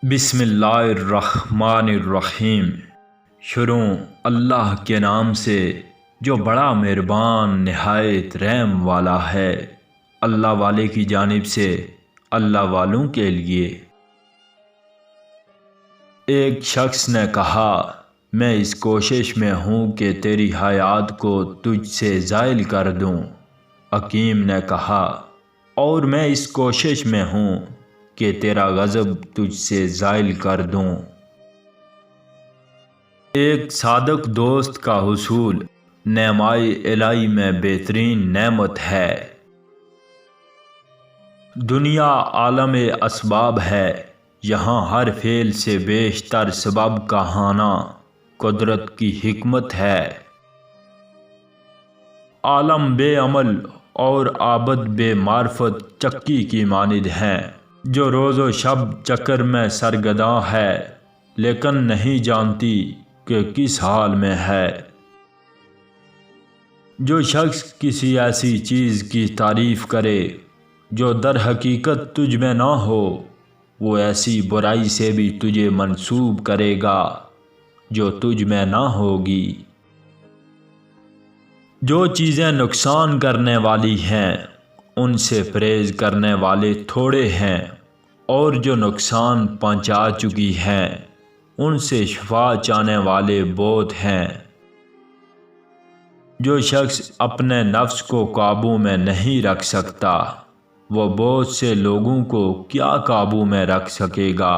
بسم اللہ الرحمن الرحیم۔ شروع اللہ کے نام سے جو بڑا مہربان نہایت رحم والا ہے۔ اللہ والے کی جانب سے اللہ والوں کے لیے۔ ایک شخص نے کہا، میں اس کوشش میں ہوں کہ تیری حیات کو تجھ سے زائل کر دوں۔ حکیم نے کہا، اور میں اس کوشش میں ہوں کہ تیرا غضب تجھ سے زائل کر دوں۔ ایک صادق دوست کا حصول نعمائے الہی میں بہترین نعمت ہے۔ دنیا عالم اسباب ہے، یہاں ہر فعل سے بیشتر سبب کا ہونا قدرت کی حکمت ہے۔ عالم بے عمل اور عابد بے معرفت چکی کی مانند ہیں، جو روز و شب چکر میں سرگرداں ہے لیکن نہیں جانتی کہ کس حال میں ہے۔ جو شخص کسی ایسی چیز کی تعریف کرے جو در حقیقت تجھ میں نہ ہو، وہ ایسی برائی سے بھی تجھے منسوب کرے گا جو تجھ میں نہ ہوگی۔ جو چیزیں نقصان کرنے والی ہیں ان سے پرہیز کرنے والے تھوڑے ہیں، اور جو نقصان پہنچا چکی ہیں ان سے شفا چاہنے والے بہت ہیں۔ جو شخص اپنے نفس کو قابو میں نہیں رکھ سکتا، وہ بہت سے لوگوں کو کیا قابو میں رکھ سکے گا۔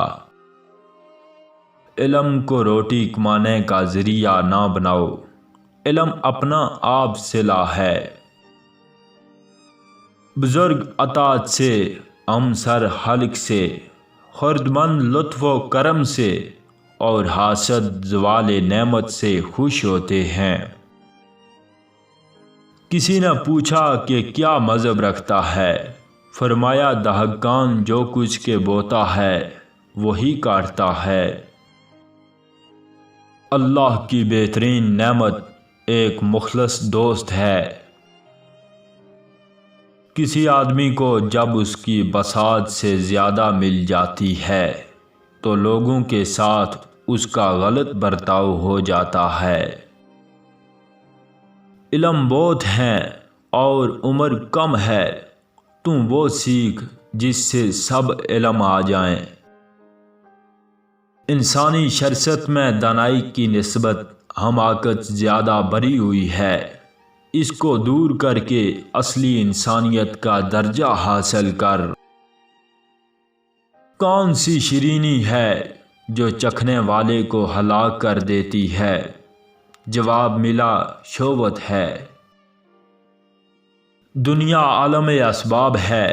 علم کو روٹی کمانے کا ذریعہ نہ بناؤ، علم اپنا آپ صلہ ہے۔ بزرگ اطاعت سے، ہمسر حلق سے، خردمند لطف و کرم سے، اور حاسد زوال نعمت سے خوش ہوتے ہیں۔ کسی نے پوچھا کہ کیا مذہب رکھتا ہے؟ فرمایا، دہقان جو کچھ کے بوتا ہے وہی کاٹتا ہے۔ اللہ کی بہترین نعمت ایک مخلص دوست ہے۔ کسی آدمی کو جب اس کی بساط سے زیادہ مل جاتی ہے تو لوگوں کے ساتھ اس کا غلط برتاؤ ہو جاتا ہے۔ علم بہت ہیں اور عمر کم ہے، تم وہ سیکھ جس سے سب علم آ جائیں۔ انسانی شرست میں دانائی کی نسبت حماقت زیادہ بڑھی ہوئی ہے، اس کو دور کر کے اصلی انسانیت کا درجہ حاصل کر۔ کون سی شیرینی ہے جو چکھنے والے کو ہلاک کر دیتی ہے؟ جواب ملا، شہوت ہے۔ دنیا عالم اسباب ہے،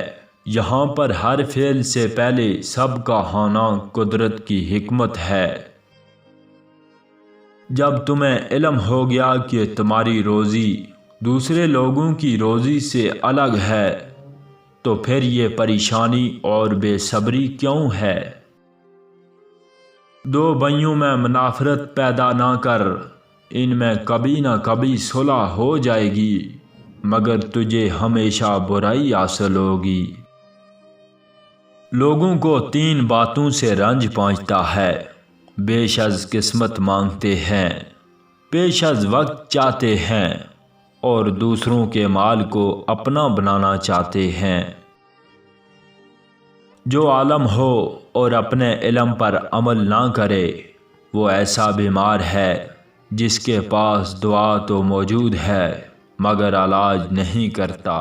یہاں پر ہر فعل سے پہلے سب کا ہونا قدرت کی حکمت ہے۔ جب تمہیں علم ہو گیا کہ تمہاری روزی دوسرے لوگوں کی روزی سے الگ ہے تو پھر یہ پریشانی اور بے صبری کیوں ہے؟ دو بھائیوں میں منافرت پیدا نہ کر، ان میں کبھی نہ کبھی صلح ہو جائے گی، مگر تجھے ہمیشہ برائی حاصل ہوگی۔ لوگوں کو تین باتوں سے رنج پہنچتا ہے: بیش از قسمت مانگتے ہیں، پیش از وقت چاہتے ہیں، اور دوسروں کے مال کو اپنا بنانا چاہتے ہیں۔ جو عالم ہو اور اپنے علم پر عمل نہ کرے، وہ ایسا بیمار ہے جس کے پاس دوا تو موجود ہے مگر علاج نہیں کرتا۔